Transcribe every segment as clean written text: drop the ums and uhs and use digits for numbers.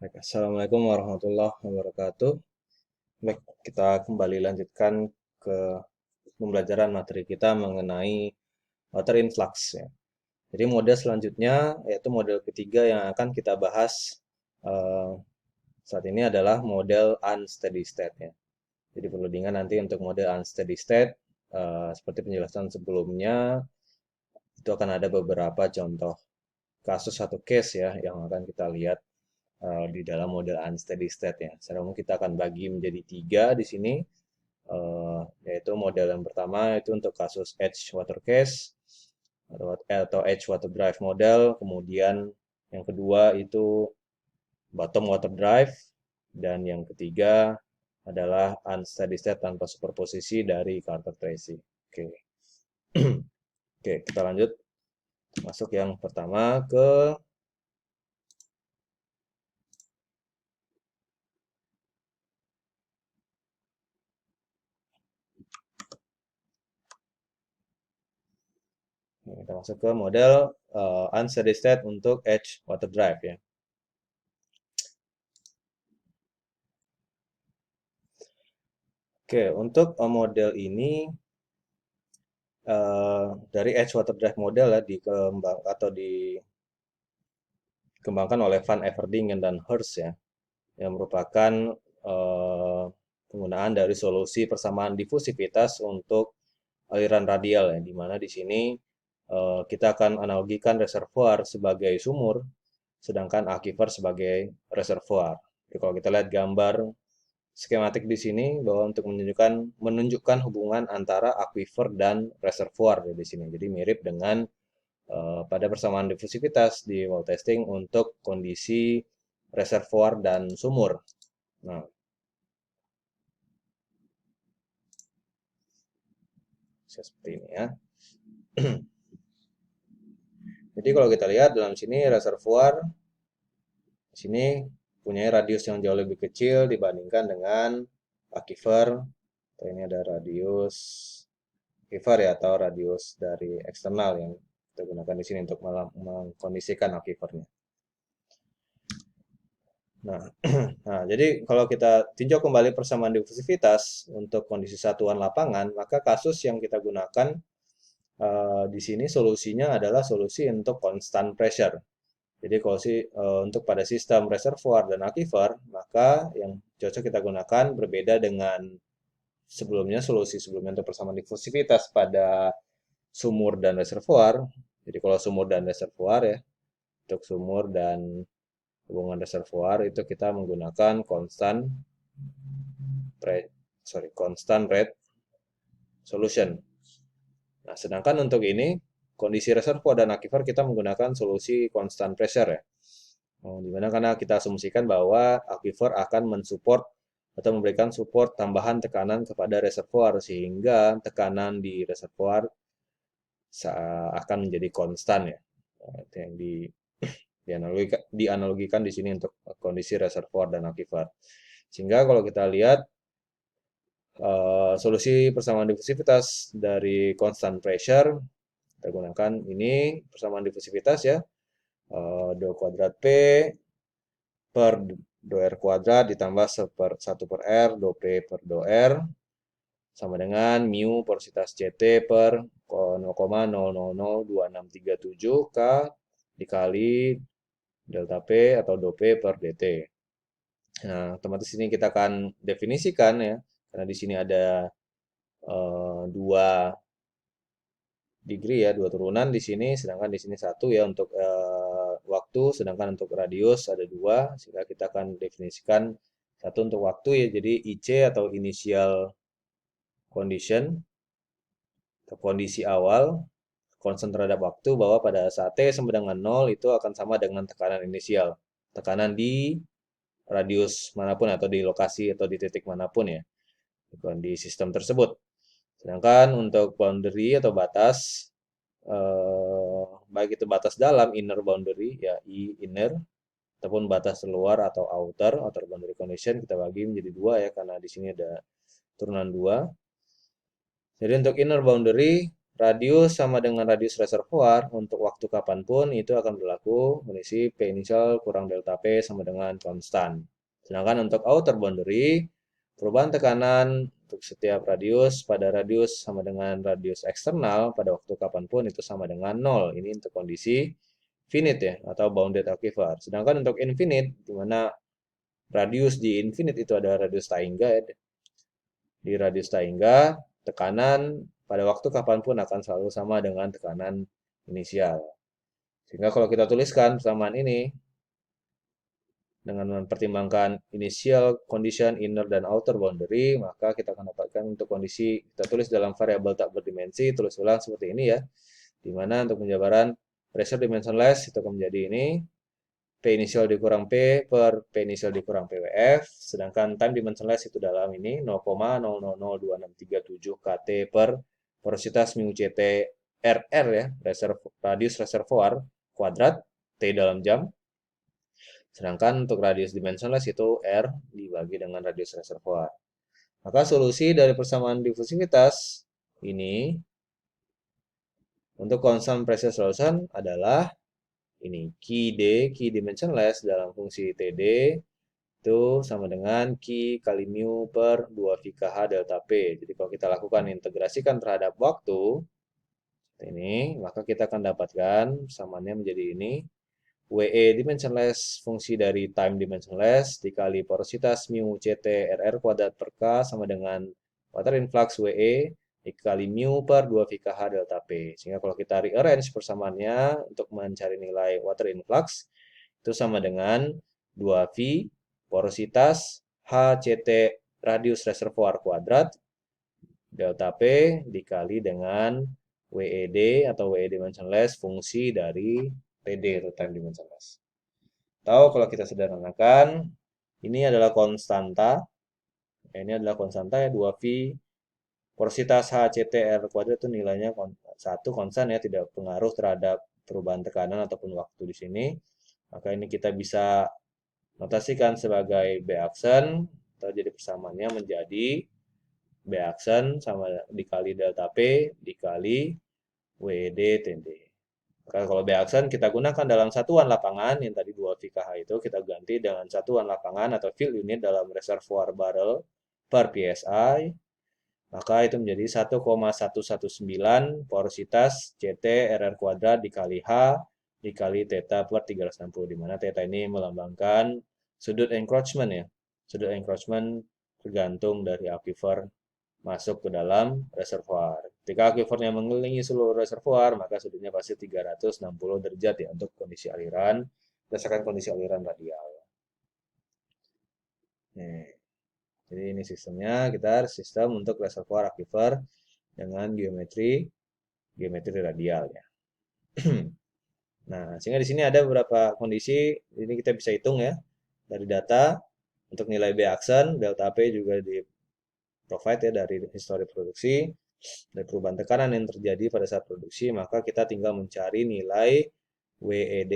Baik, Assalamualaikum warahmatullahi wabarakatuh. Baik, kita kembali lanjutkan ke pembelajaran materi kita mengenai water influx ya. Jadi model selanjutnya yaitu model ketiga yang akan kita bahas eh, saat ini adalah model unsteady state ya. Jadi perlu diingat nanti untuk model unsteady state seperti penjelasan sebelumnya itu akan ada beberapa contoh kasus atau case ya yang akan kita lihat di dalam model unsteady state ya. Secara umum kita akan bagi menjadi tiga di sini, yaitu model yang pertama itu untuk kasus edge water case atau edge water drive model, kemudian yang kedua itu bottom water drive, dan yang ketiga adalah unsteady state tanpa superposisi dari Carter Tracy. Oke, oke kita lanjut masuk yang pertama ke kita masuk ke model unsteady state untuk edge water drive ya. Oke, untuk model ini dari edge water drive model ya dikembangkan oleh Van Everdingen dan Hertz ya, yang merupakan eh, penggunaan dari solusi persamaan difusivitas untuk aliran radial ya, di mana di sini kita akan analogikan reservoir sebagai sumur, sedangkan aquifer sebagai reservoir. Jadi kalau kita lihat gambar skematik di sini bahwa untuk menunjukkan hubungan antara aquifer dan reservoir di sini. Jadi mirip dengan pada persamaan difusivitas di well testing untuk kondisi reservoir dan sumur. Nah, seperti ini ya. Jadi kalau kita lihat dalam sini reservoir di sini punya radius yang jauh lebih kecil dibandingkan dengan aquifer. Ini ada radius aquifer ya atau radius dari eksternal yang kita gunakan di sini untuk mengkondisikan aquifernya. Nah, nah, jadi kalau kita tinjau kembali persamaan difusivitas untuk kondisi satuan lapangan, maka kasus yang kita gunakan di sini solusinya adalah solusi untuk constant pressure. Jadi kalau untuk pada sistem reservoir dan aquifer, maka yang cocok kita gunakan berbeda dengan solusi sebelumnya untuk persamaan difusivitas pada sumur dan reservoir. Jadi kalau sumur dan reservoir ya, untuk sumur dan hubungan reservoir itu kita menggunakan constant rate solution. Nah, sedangkan untuk ini kondisi reservoir dan aquifer kita menggunakan solusi constant pressure ya. Dimana karena kita asumsikan bahwa aquifer akan mensupport atau memberikan support tambahan tekanan kepada reservoir sehingga tekanan di reservoir akan menjadi konstan ya. Itu yang dianalogikan di sini untuk kondisi reservoir dan aquifer. Sehingga kalau kita lihat solusi persamaan difusivitas dari constant pressure kita gunakan ini persamaan difusivitas ya, do kuadrat P per do R kuadrat ditambah 1 per R do P per do R sama dengan mu porositas CT per 0,000267 K dikali delta P atau do P per dt. Nah, otomatis ini kita akan definisikan ya, karena di sini ada dua degree ya, dua turunan di sini, sedangkan di sini satu ya untuk waktu, sedangkan untuk radius ada dua, sehingga kita akan definisikan satu untuk waktu ya, jadi IC atau initial condition, atau kondisi awal, konstan terhadap waktu bahwa pada saat T sama dengan 0 itu akan sama dengan tekanan inisial, tekanan di radius manapun atau di lokasi atau di titik manapun ya, di sistem tersebut. Sedangkan untuk boundary atau batas, baik itu batas dalam inner boundary ya I inner ataupun batas luar atau outer boundary condition kita bagi menjadi dua ya karena di sini ada turunan dua. Jadi untuk inner boundary radius sama dengan radius reservoir untuk waktu kapanpun itu akan berlaku kondisi P initial kurang delta P sama dengan konstan. Sedangkan untuk outer boundary, perubahan tekanan untuk setiap radius pada radius sama dengan radius eksternal pada waktu kapanpun itu sama dengan 0. Ini untuk kondisi finite ya, atau bounded aquifer. Sedangkan untuk infinite, di mana radius di infinite itu adalah radius Taingga ya. Di radius Taingga, tekanan pada waktu kapanpun akan selalu sama dengan tekanan inisial. Sehingga kalau kita tuliskan persamaan ini, dengan mempertimbangkan initial condition, inner dan outer boundary, maka kita akan dapatkan untuk kondisi, kita tulis dalam variabel tak berdimensi, tulis ulang seperti ini ya. Di mana untuk penjabaran pressure dimensionless itu akan menjadi ini, P initial dikurang P per P initial dikurang PWF, sedangkan time dimensionless itu dalam ini 0,002637 kT per porositas mu CT RR ya, radius reservoir kuadrat, T dalam jam. Sedangkan untuk radius dimensionless itu R dibagi dengan radius reservoir. Maka solusi dari persamaan difusivitas ini untuk constant pressure solution adalah ini Ki dimensionless dalam fungsi TD itu sama dengan Ki kali mu per 2 VKH delta P. Jadi kalau kita lakukan integrasikan terhadap waktu ini, maka kita akan dapatkan samaannya menjadi ini WE dimensionless fungsi dari time dimensionless dikali porositas mu CT RR kuadrat per K sama dengan water influx WE dikali mu per 2 VKH delta P. Sehingga kalau kita rearrange persamaannya untuk mencari nilai water influx itu sama dengan 2V porositas HCT radius reservoir kuadrat delta P dikali dengan WED atau WE dimensionless fungsi dari TD atau time dimensionless. Tahu kalau kita sederhanakan, ini adalah konstanta. Ini adalah konstanta ya 2V porositas HCTR kuadrat itu nilainya satu konstan ya, tidak pengaruh terhadap perubahan tekanan ataupun waktu di sini. Maka ini kita bisa notasikan sebagai B aksen atau jadi persamaannya menjadi B aksen sama dikali delta P dikali WD TD. Kalau B aksen kita gunakan dalam satuan lapangan yang tadi 2 VKH itu kita ganti dengan satuan lapangan atau field unit dalam reservoir barrel per PSI. Maka itu menjadi 1,119 porositas CT RR kuadrat dikali H dikali theta per 360, di mana theta ini melambangkan sudut encroachment ya. Sudut encroachment tergantung dari aquifer masuk ke dalam reservoir. Ketika aquifernya mengelilingi seluruh reservoir, maka sudutnya pasti 360 derajat ya untuk kondisi aliran, berdasarkan kondisi aliran radial. Nih, jadi ini sistemnya, kita sistem untuk reservoir aquifer dengan geometri radial ya. Nah, sehingga di sini ada beberapa kondisi, ini kita bisa hitung ya dari data untuk nilai B aksen, delta P juga di provide ya dari histori produksi, dari perubahan tekanan yang terjadi pada saat produksi, maka kita tinggal mencari nilai WED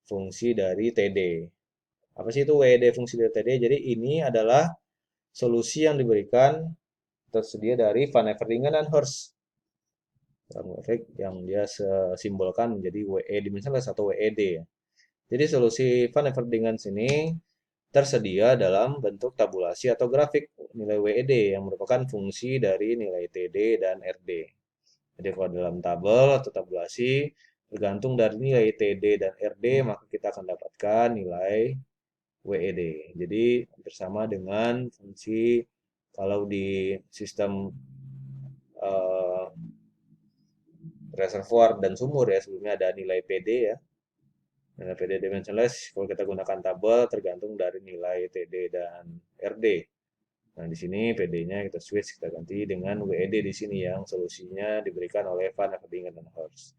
fungsi dari TD. Apa sih itu WED fungsi dari TD? Jadi ini adalah solusi yang diberikan tersedia dari Van Everdingen dan Hertz grafik yang dia simbolkan menjadi WE dimensionless atau WED ya. Jadi solusi Van Everdingen sini tersedia dalam bentuk tabulasi atau grafik nilai WED yang merupakan fungsi dari nilai TD dan RD. Jadi kalau dalam tabel atau tabulasi tergantung dari nilai TD dan RD maka kita akan dapatkan nilai WED. Jadi bersama dengan fungsi kalau di sistem uh, reservoir dan sumur ya sebelumnya ada nilai PD ya. Nilai PD dimensionless kalau kita gunakan tabel tergantung dari nilai TD dan RD. Nah, di sini PD-nya kita switch, kita ganti dengan WED di sini yang solusinya diberikan oleh Van Everdingen dan Hertz.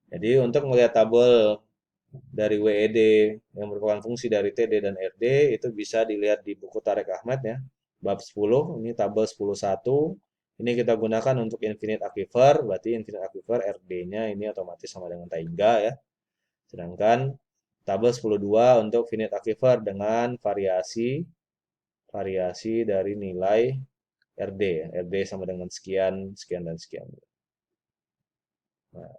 Jadi untuk melihat tabel dari WED yang merupakan fungsi dari TD dan RD itu bisa dilihat di buku Tarek Ahmad ya. Bab 10, ini tabel 10.1. Ini kita gunakan untuk infinite aquifer, berarti infinite aquifer RD-nya ini otomatis sama dengan Taingga ya. Sedangkan tabel 10.2 untuk finite aquifer dengan variasi dari nilai RD. RD sama dengan sekian, sekian dan sekian. Nah,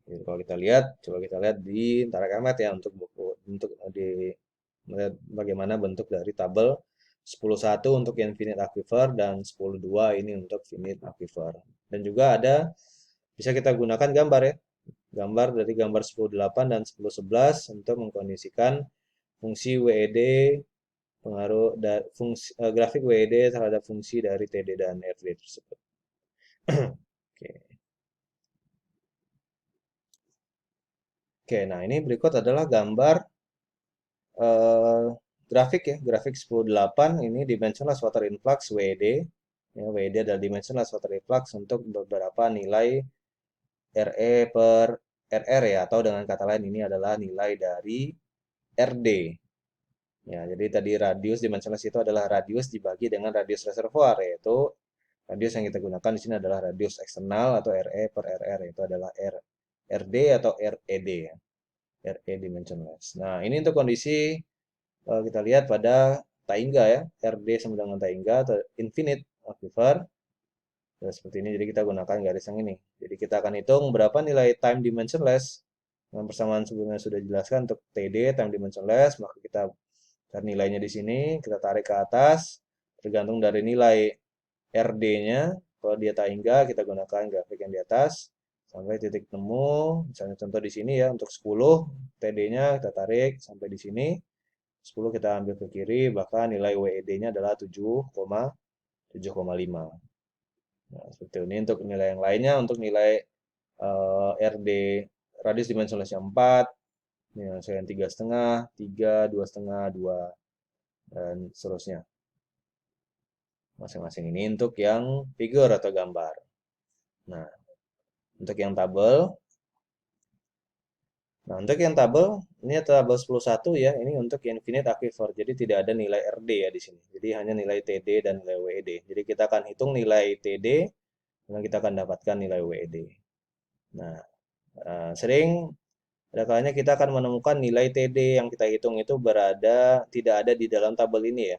jadi kalau kita lihat, coba kita lihat di Tarakamat ya untuk buku untuk di melihat bagaimana bentuk dari tabel 10.1 untuk infinite aquifer dan 10.2 ini untuk finite aquifer. Dan juga ada bisa kita gunakan gambar ya. Gambar dari gambar 10.8 dan 10.11 untuk mengkondisikan fungsi WED pengaruh dari fungsi grafik WED terhadap fungsi dari TD dan RD tersebut. Oke. Oke, nah ini berikut adalah gambar eh, grafik ya, grafik 10.8 ini dimensionless water influx WED. Ya, WED adalah dimensionless water influx untuk beberapa nilai RE per RR ya, atau dengan kata lain ini adalah nilai dari RD. Ya, jadi tadi radius dimensionless itu adalah radius dibagi dengan radius reservoir, yaitu radius yang kita gunakan di sini adalah radius eksternal atau RE per RR, itu adalah RD atau RED ya, RE dimensionless. Nah, ini untuk kondisi kita lihat pada Taingga ya, RD sama dengan Taingga atau infinite aquifer. Ya, seperti ini, jadi kita gunakan garis yang ini. Jadi kita akan hitung berapa nilai time dimensionless. Dengan persamaan sebelumnya sudah dijelaskan untuk TD, time dimensionless, maka kita cari nilainya di sini, kita tarik ke atas, tergantung dari nilai RD-nya. Kalau dia Taingga, kita gunakan grafik yang di atas, sampai titik temu, misalnya contoh di sini ya, untuk 10, TD-nya kita tarik sampai di sini, 10 kita ambil ke kiri, bahkan nilai WED-nya adalah 7,5. Nah, seperti ini untuk nilai yang lainnya, untuk nilai RD radius dimensionlessnya 4, nilai yang 3,5, 3, 2,5, 2, dan seterusnya. Masing-masing ini untuk yang figur atau gambar. Nah, untuk yang tabel, nah untuk yang tabel, ini tabel 10.1 ya, ini untuk infinite aquifer. Jadi tidak ada nilai RD ya di sini. Jadi hanya nilai TD dan nilai WED. Jadi kita akan hitung nilai TD, dan kita akan dapatkan nilai WED. Nah, sering ada kalanya kita akan menemukan nilai TD yang kita hitung itu tidak ada di dalam tabel ini ya.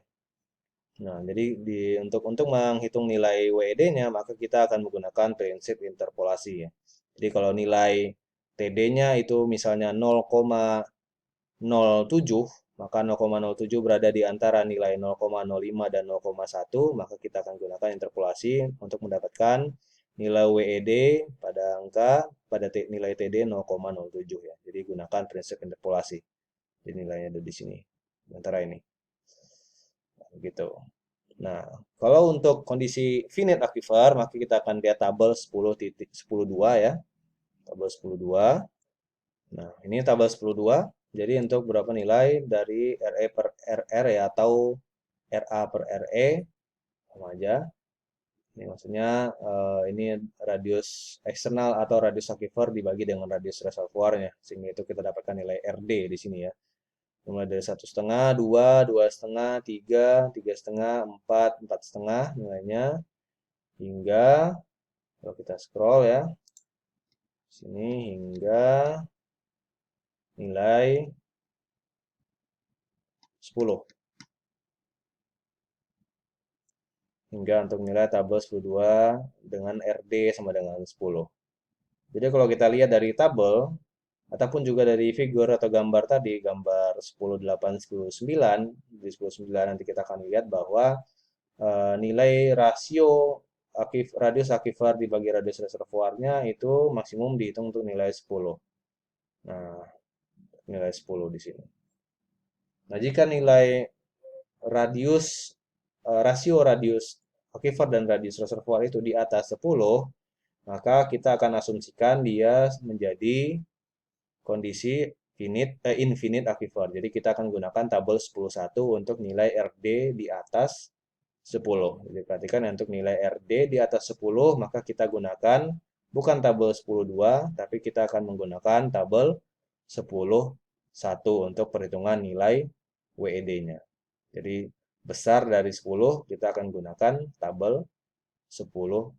Nah, jadi untuk menghitung nilai WED-nya maka kita akan menggunakan prinsip interpolasi ya. Jadi kalau nilai TD-nya itu misalnya 0,07, maka 0,07 berada di antara nilai 0,05 dan 0,1, maka kita akan gunakan interpolasi untuk mendapatkan nilai WED pada nilai TD 0,07 ya. Jadi gunakan prinsip interpolasi. Jadi nilainya ada di sini, di antara ini. Gitu. Nah, kalau untuk kondisi finite aquifer, maka kita akan lihat tabel 10.10.2 ya. Tabel 10.2. Nah, ini tabel 10.2. Jadi untuk berapa nilai dari RE per RR ya, atau RA per RE sama aja. Ini maksudnya ini radius eksternal atau radius aquifer dibagi dengan radius reservoirnya, sehingga itu kita dapatkan nilai RD di sini ya. Mulai dari 1,5, 2, 2,5, 3, 3,5, 4, 4,5 nilainya, hingga kalau kita scroll ya sini hingga nilai 10, hingga untuk nilai tabel 10.2 dengan RD sama dengan 10. Jadi kalau kita lihat dari tabel ataupun juga dari figur atau gambar tadi, gambar 10.8, 10.9, di 10.9 nanti kita akan lihat bahwa nilai rasio radius aquifer dibagi radius reservoirnya itu maksimum dihitung untuk nilai 10. Nah, nilai 10 di sini. Nah, jika nilai radius rasio radius aquifer dan radius reservoir itu di atas 10, maka kita akan asumsikan dia menjadi kondisi infinite aquifer. Jadi kita akan gunakan tabel 10.1 untuk nilai RD di atas 10. Jadi perhatikan untuk nilai RD di atas 10, maka kita gunakan bukan tabel 10.2, tapi kita akan menggunakan tabel 10.1 untuk perhitungan nilai WED-nya. Jadi besar dari 10, kita akan gunakan tabel 10.1.